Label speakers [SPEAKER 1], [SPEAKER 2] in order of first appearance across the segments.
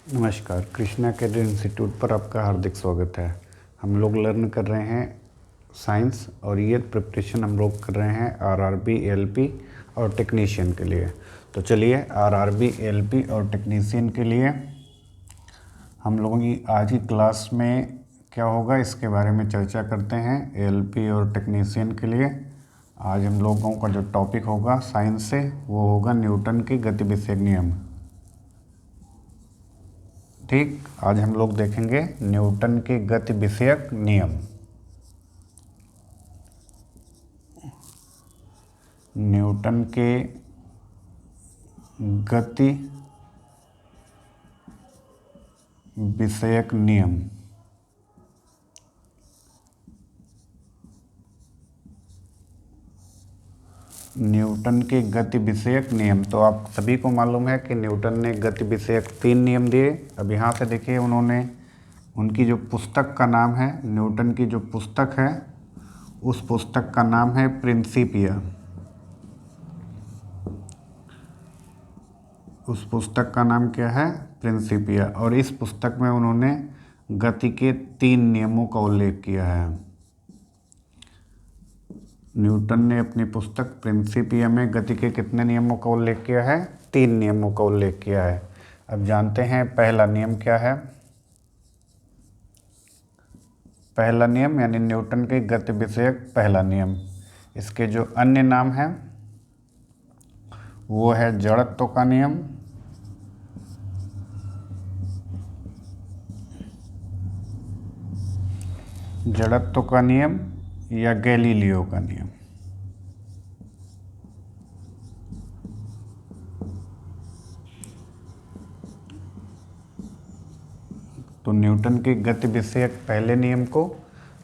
[SPEAKER 1] नमस्कार, Krishna career institute पर आपका हार्दिक स्वागत है। हम लोग लर्न कर रहे हैं साइंस और ये प्रिपरेशन हम लोग कर रहे हैं आरआरबी, एएलपी और टेक्नीशियन के लिए। तो चलिए आरआरबी, एएलपी और टेक्नीशियन के लिए हम लोगों की आज की क्लास में क्या होगा इसके बारे में चर्चा करते हैं। एएलपी और टेक्नीशियन के लिए आज हम लोगों का जो टॉपिक होगा साइंस से वो होगा न्यूटन की गति विषयक नियम। ठीक, आज हम लोग देखेंगे न्यूटन के गति विषयक नियम। न्यूटन के गति विषयक नियम। न्यूटन के गति विषयक नियम, तो आप सभी को मालूम है कि न्यूटन ने गति विषयक 3 नियम दिए। अब यहाँ से देखिए उनकी जो पुस्तक का नाम है, न्यूटन की जो पुस्तक है उस पुस्तक का नाम है प्रिंसिपिया। उस पुस्तक का नाम क्या है? प्रिंसिपिया। और इस पुस्तक में उन्होंने गति के 3 नियमों का उल्लेख किया है। न्यूटन ने अपनी पुस्तक प्रिंसिपिया में गति के कितने नियमों का उल्लेख किया है? 3 नियमों का उल्लेख किया है। अब जानते हैं पहला नियम क्या है। पहला नियम यानी न्यूटन के गति विषयक पहला नियम। इसके जो अन्य नाम हैं वो है जड़त्व का नियम, जड़त्व का नियम या गैलीलियो का नियम। तो न्यूटन के गति विषयक पहले नियम को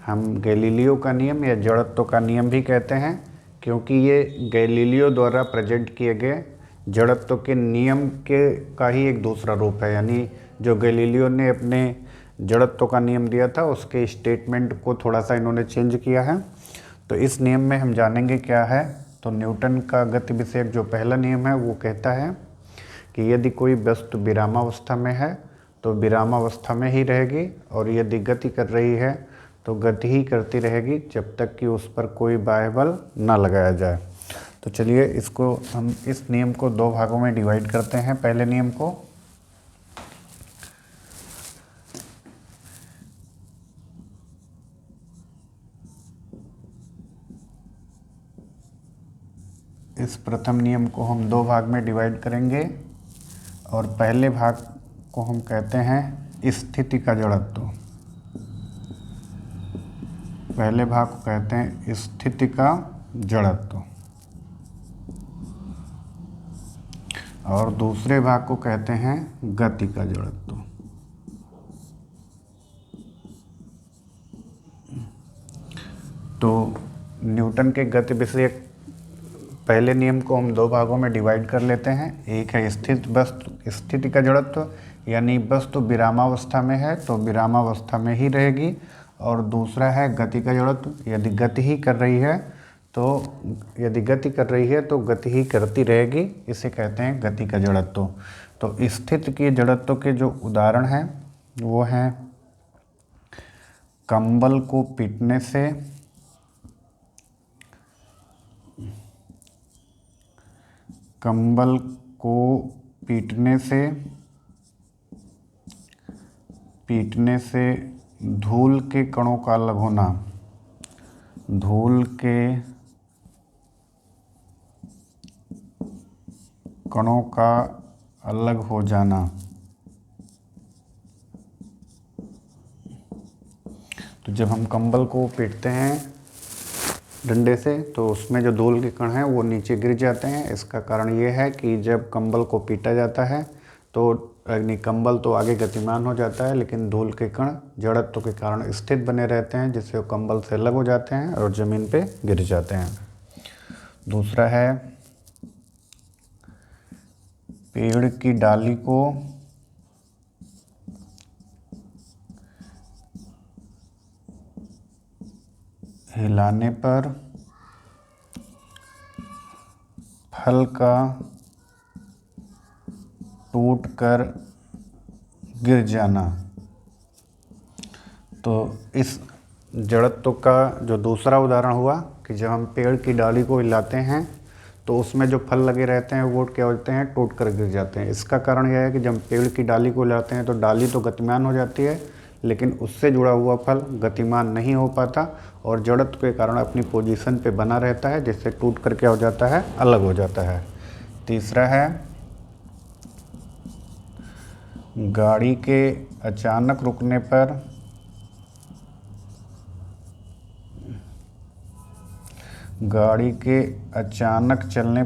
[SPEAKER 1] हम गैलीलियो का नियम या जड़त्व का नियम भी कहते हैं, क्योंकि ये गैलीलियो द्वारा प्रेजेंट किए गए जड़त्व के नियम के का ही एक दूसरा रूप है। यानी जो गैलीलियो ने अपने जड़त्व का नियम दिया था उसके स्टेटमेंट को थोड़ा सा इन्होंने चेंज किया है। तो इस नियम में हम जानेंगे क्या है। तो न्यूटन का गति विषयक जो पहला नियम है वो कहता है कि यदि कोई वस्तु विरामावस्था में है तो विरामावस्था में ही रहेगी, और यदि गति कर रही है तो गति ही करती रहेगी जब तक कि उस पर कोई बाह्य बल न लगाया जाए। तो चलिए हम इस नियम को 2 भागों में डिवाइड करते हैं। पहले नियम को इस प्रथम नियम को हम 2 भाग में डिवाइड करेंगे, और पहले भाग को हम कहते हैं स्थिति का जड़त्व। पहले भाग को कहते हैं स्थिति का जड़त्व, और दूसरे भाग को कहते हैं गति का जड़त्व। तो न्यूटन के गति विषयक पहले नियम को हम 2 भागों में डिवाइड कर लेते हैं। एक है स्थिति का जड़त्व, यानी वस्तु विरामावस्था में है तो विरामावस्था में ही रहेगी, और दूसरा है गति का जड़त्व, यदि गति कर रही है तो गति ही करती रहेगी, इसे कहते हैं गति का जड़त्व। तो स्थिति के जड़त्व के जो उदाहरण हैं वो हैं कंबल को पीटने से, कंबल को पीटने से धूल के कणों का अलग होना, धूल के कणों का अलग हो जाना। तो जब हम कंबल को पीटते हैं डंडे से तो उसमें जो धूल के कण हैं वो नीचे गिर जाते हैं। इसका कारण ये है कि जब कंबल को पीटा जाता है तो यानी कंबल तो आगे गतिमान हो जाता है, लेकिन धूल के कण जड़त्व के कारण स्थिर बने रहते हैं, जिससे वो कंबल से अलग हो जाते हैं और ज़मीन पे गिर जाते हैं। दूसरा है पेड़ की डाली को हिलाने पर फल का टूटकर गिर जाना। तो इस जड़त्व का जो दूसरा उदाहरण हुआ कि जब हम पेड़ की डाली को हिलाते हैं तो उसमें जो फल लगे रहते हैं वो क्या होते हैं, टूट कर गिर जाते हैं। इसका कारण यह है कि जब पेड़ की डाली को हिलाते हैं तो डाली तो गतिमान हो जाती है, लेकिन उससे जुड़ा हुआ फल गतिमान नहीं हो पाता और जड़त्व के कारण अपनी पोजीशन पे बना रहता है, जिससे टूट कर क्या हो जाता है, अलग हो जाता है। तीसरा है गाड़ी के अचानक रुकने पर गाड़ी के अचानक चलने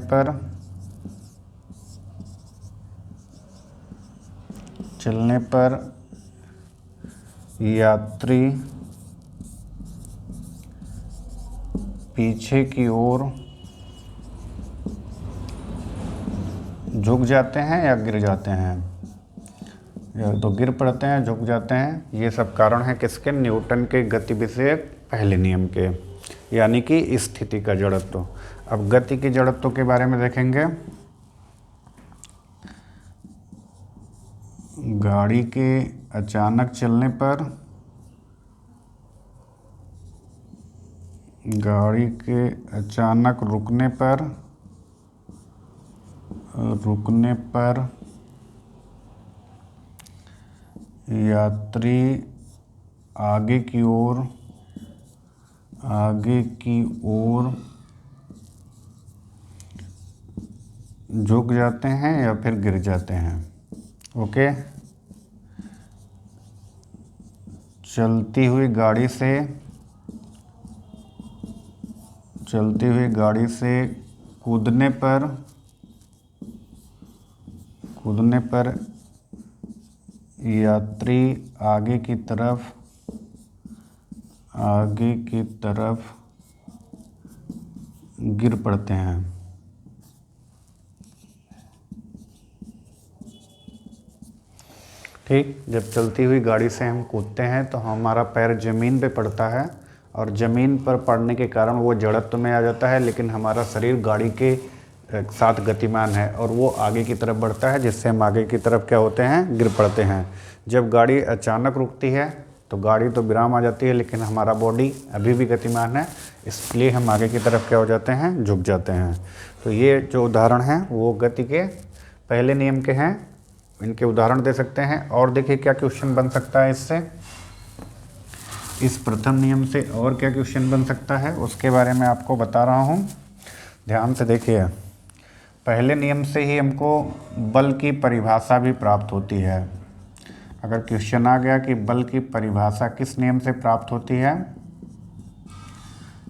[SPEAKER 1] पर यात्री पीछे की ओर झुक जाते हैं या गिर जाते हैं, या तो गिर पड़ते हैं, झुक जाते हैं। ये सब कारण है किसके, न्यूटन के गति विषयक पहले नियम के, यानी कि स्थिति का जड़त्व। अब गति के जड़त्व के बारे में देखेंगे। गाड़ी के अचानक चलने पर, गाड़ी के अचानक रुकने पर यात्री आगे की ओर झुक जाते हैं या फिर गिर जाते हैं। ओके। चलती हुई गाड़ी से कूदने पर यात्री आगे की तरफ गिर पड़ते हैं। ठीक, जब चलती हुई गाड़ी से हम कूदते हैं तो हमारा पैर ज़मीन पे पड़ता है और ज़मीन पर पड़ने के कारण वो जड़त्व में आ जाता है, लेकिन हमारा शरीर गाड़ी के साथ गतिमान है और वो आगे की तरफ बढ़ता है, जिससे हम आगे की तरफ क्या होते हैं, गिर पड़ते हैं। जब गाड़ी अचानक रुकती है तो गाड़ी तो विराम आ जाती है, लेकिन हमारा बॉडी अभी भी गतिमान है, इसलिए हम आगे की तरफ क्या हो जाते हैं, झुक जाते हैं। तो ये जो उदाहरण हैं वो गति के पहले नियम के हैं, इनके उदाहरण दे सकते हैं। और देखिए क्या क्वेश्चन बन सकता है इससे, इस प्रथम नियम से और क्या क्वेश्चन बन सकता है उसके बारे में आपको बता रहा हूँ, ध्यान से देखिए। पहले नियम से ही हमको बल की परिभाषा भी प्राप्त होती है। अगर क्वेश्चन आ गया कि बल की परिभाषा किस नियम से प्राप्त होती है,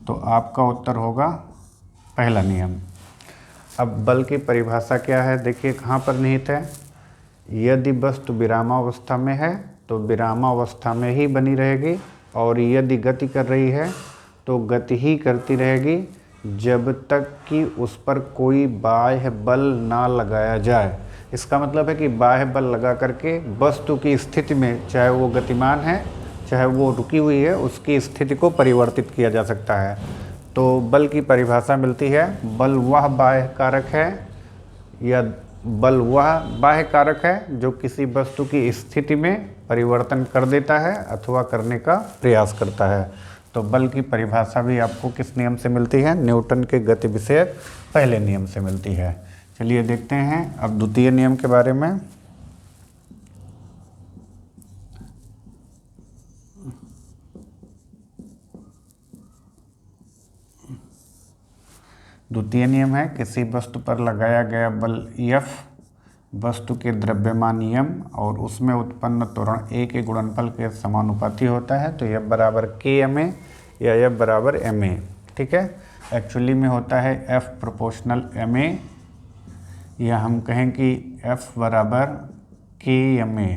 [SPEAKER 1] तो आपका उत्तर होगा पहला नियम। अब बल की परिभाषा क्या है, देखिए कहाँ पर निहित है। यदि वस्तु विरामावस्था में है तो विरामावस्था में ही बनी रहेगी, और यदि गति कर रही है तो गति ही करती रहेगी जब तक कि उस पर कोई बाह्य बल ना लगाया जाए। इसका मतलब है कि बाह्य बल लगा करके वस्तु की स्थिति में, चाहे वो गतिमान है चाहे वो रुकी हुई है, उसकी स्थिति को परिवर्तित किया जा सकता है। तो बल की परिभाषा मिलती है, बल वह बाह्य कारक है या बल वह बाह्य कारक है जो किसी वस्तु की स्थिति में परिवर्तन कर देता है अथवा करने का प्रयास करता है। तो बल की परिभाषा भी आपको किस नियम से मिलती है, न्यूटन के गति विषयक पहले नियम से मिलती है। चलिए देखते हैं अब द्वितीय नियम के बारे में। द्वितीय नियम है, किसी वस्तु पर लगाया गया बल F वस्तु के द्रव्यमान यम और उसमें उत्पन्न त्वरण A के गुणनफल के समानुपाती होता है। तो F बराबर KMA या F बराबर MA। ठीक है, एक्चुअली में होता है F प्रोपोर्शनल MA, या हम कहें कि F बराबर KMA।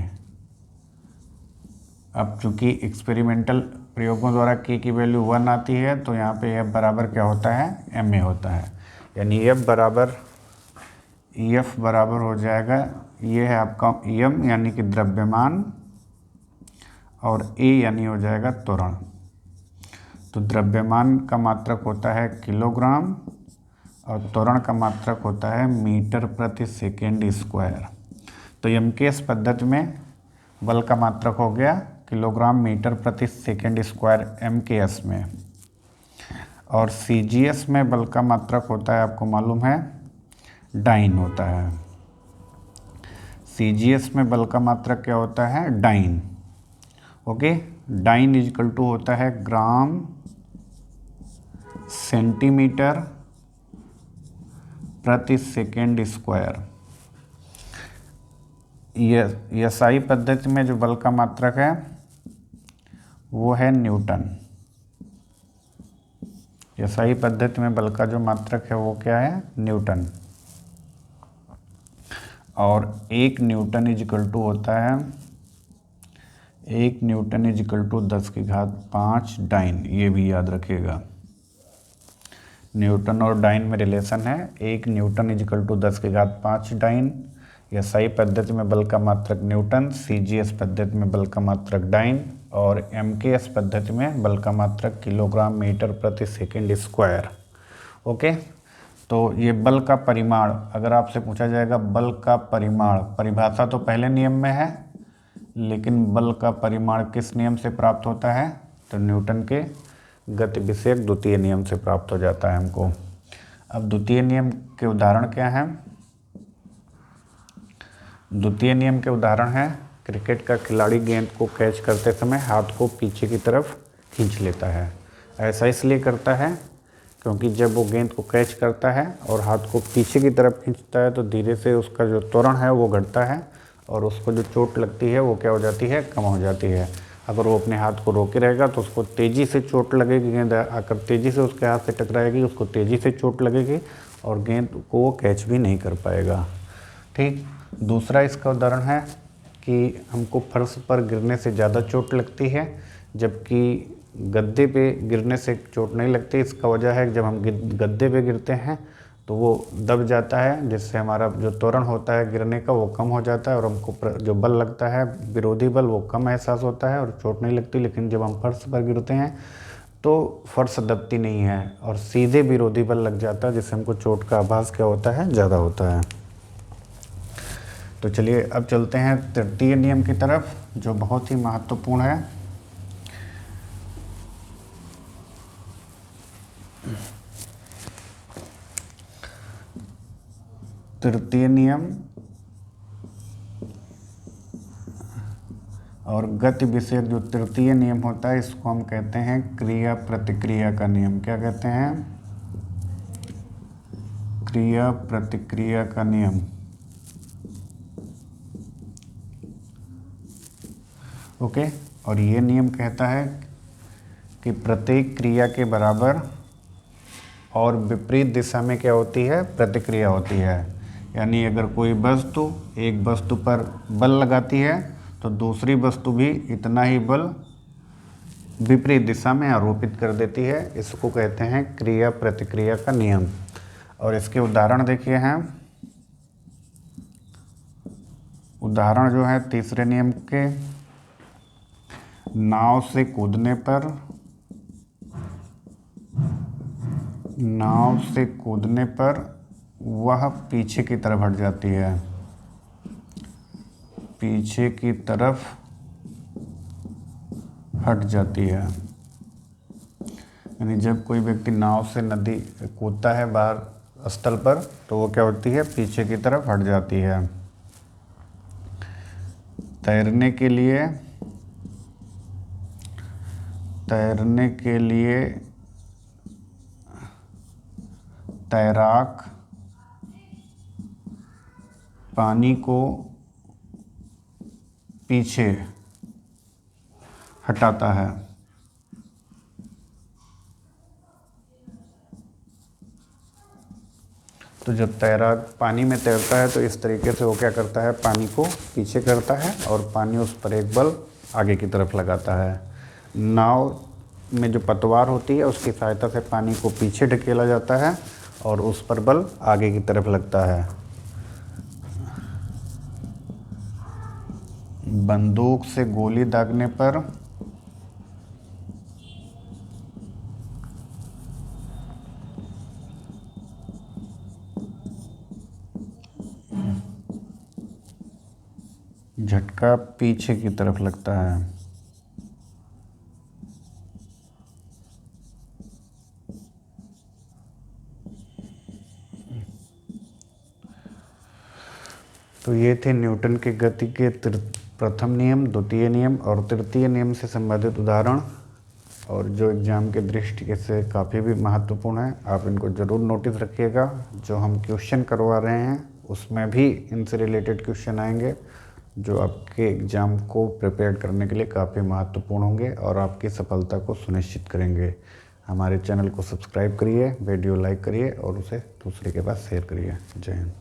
[SPEAKER 1] अब चूँकि एक्सपेरिमेंटल प्रयोगों द्वारा K की वैल्यू 1 आती है, तो यहाँ पे F बराबर क्या होता है, MA होता है। यानी F बराबर हो जाएगा, ये है आपका यम यानी कि द्रव्यमान, और A यानी हो जाएगा त्वरण। तो द्रव्यमान का मात्रक होता है किलोग्राम और त्वरण का मात्रक होता है मीटर प्रति सेकेंड स्क्वायर। तो यमकेश पद्धति में बल का मात्रक हो गया किलोग्राम मीटर प्रति सेकेंड स्क्वायर MKS में। और CGS में बल का मात्रक होता है, आपको मालूम है, डाइन होता है। CGS में बल का मात्रक क्या होता है, dyne. Okay, dyne equal to होता है ग्राम सेंटीमीटर प्रति सेकेंड स्क्वायर। ये SI पद्धति में जो बल का मात्रक है वो है न्यूटन। SI पद्धति में बल का जो मात्रक है वो क्या है, न्यूटन। और 1 न्यूटन इजकल टू होता है 1 न्यूटन इजकल टू 10⁵ डाइन। ये भी याद रखिएगा, न्यूटन और डाइन में रिलेशन है। 1 newton equal to 10⁵ dyne. SI पद्धति में बल का मात्रक न्यूटन, CGS पद्धति में बल का मात्रक डाइन और MKS पद्धति में बल का मात्रक किलोग्राम मीटर प्रति सेकेंड स्क्वायर। ओके, तो ये बल का परिमाण, अगर आपसे पूछा जाएगा बल का परिमाण, परिभाषा तो पहले नियम में है, लेकिन बल का परिमाण किस नियम से प्राप्त होता है, तो न्यूटन के गति विषयक द्वितीय नियम से प्राप्त हो जाता है हमको। अब द्वितीय नियम के उदाहरण क्या हैं? द्वितीय नियम के उदाहरण हैं, क्रिकेट का खिलाड़ी गेंद को कैच करते समय हाथ को पीछे की तरफ खींच लेता है। ऐसा इसलिए करता है क्योंकि जब वो गेंद को कैच करता है और हाथ को पीछे की तरफ खींचता है तो धीरे से उसका जो त्वरण है वो घटता है और उसको जो चोट लगती है वो क्या हो जाती है, कम हो जाती है। अगर वो अपने हाथ को रोके रहेगा तो उसको तेज़ी से चोट लगेगी, गेंद आकर तेज़ी से उसके हाथ से टकराएगी, उसको तेज़ी से चोट लगेगी और गेंद को वो कैच भी नहीं कर पाएगा। ठीक, दूसरा इसका उदाहरण है कि हमको फर्श पर गिरने से ज़्यादा चोट लगती है जबकि गद्दे पे गिरने से चोट नहीं लगती। इसका वजह है कि जब हम गद्दे पे गिरते हैं तो वो दब जाता है, जिससे हमारा जो त्वरण होता है गिरने का वो कम हो जाता है और हमको जो बल लगता है, विरोधी बल, वो कम एहसास होता है और चोट नहीं लगती। लेकिन जब हम फर्श पर गिरते हैं तो फर्श दबती नहीं है और सीधे विरोधी बल लग जाता है, जिससे हमको चोट का आभास क्या होता है, ज़्यादा होता है। तो चलिए अब चलते हैं तृतीय नियम की तरफ, जो बहुत ही महत्वपूर्ण है। तृतीय नियम और गति विषयक जो तृतीय नियम होता है इसको हम कहते हैं क्रिया प्रतिक्रिया का नियम। क्या कहते हैं? क्रिया प्रतिक्रिया का नियम। ओके, और ये नियम कहता है कि प्रत्येक क्रिया के बराबर और विपरीत दिशा में क्या होती है, प्रतिक्रिया होती है। यानी अगर कोई वस्तु एक वस्तु पर बल लगाती है तो दूसरी वस्तु भी इतना ही बल विपरीत दिशा में आरोपित कर देती है। इसको कहते हैं क्रिया प्रतिक्रिया का नियम। और इसके उदाहरण देखिए हैं। उदाहरण जो है तीसरे नियम के, नाव से कूदने पर वह पीछे की तरफ हट जाती है। पीछे की तरफ हट जाती है। यानी जब कोई व्यक्ति नाव से नदी कूदता है बाहर स्थल पर तो वो क्या होती है, पीछे की तरफ हट जाती है। तैरने के लिए तैराक पानी को पीछे हटाता है। तो जब तैराक पानी में तैरता है तो इस तरीके से वो क्या करता है, पानी को पीछे करता है और पानी उस पर एक बल आगे की तरफ लगाता है। नाव में जो पतवार होती है उसकी सहायता से पानी को पीछे ढकेला जाता है और उस पर बल आगे की तरफ लगता है। बंदूक से गोली दागने पर झटका पीछे की तरफ लगता है। तो ये थे न्यूटन के गति के प्रथम नियम, द्वितीय नियम और तृतीय नियम से संबंधित उदाहरण, और जो एग्ज़ाम के दृष्टि से काफ़ी भी महत्वपूर्ण है। आप इनको ज़रूर नोटिस रखिएगा। जो हम क्वेश्चन करवा रहे हैं उसमें भी इनसे रिलेटेड क्वेश्चन आएंगे, जो आपके एग्ज़ाम को प्रिपेयर करने के लिए काफ़ी महत्वपूर्ण होंगे और आपकी सफलता को सुनिश्चित करेंगे। हमारे चैनल को सब्सक्राइब करिए, वीडियो लाइक करिए और उसे दूसरे के पास शेयर करिए। जय हिंद।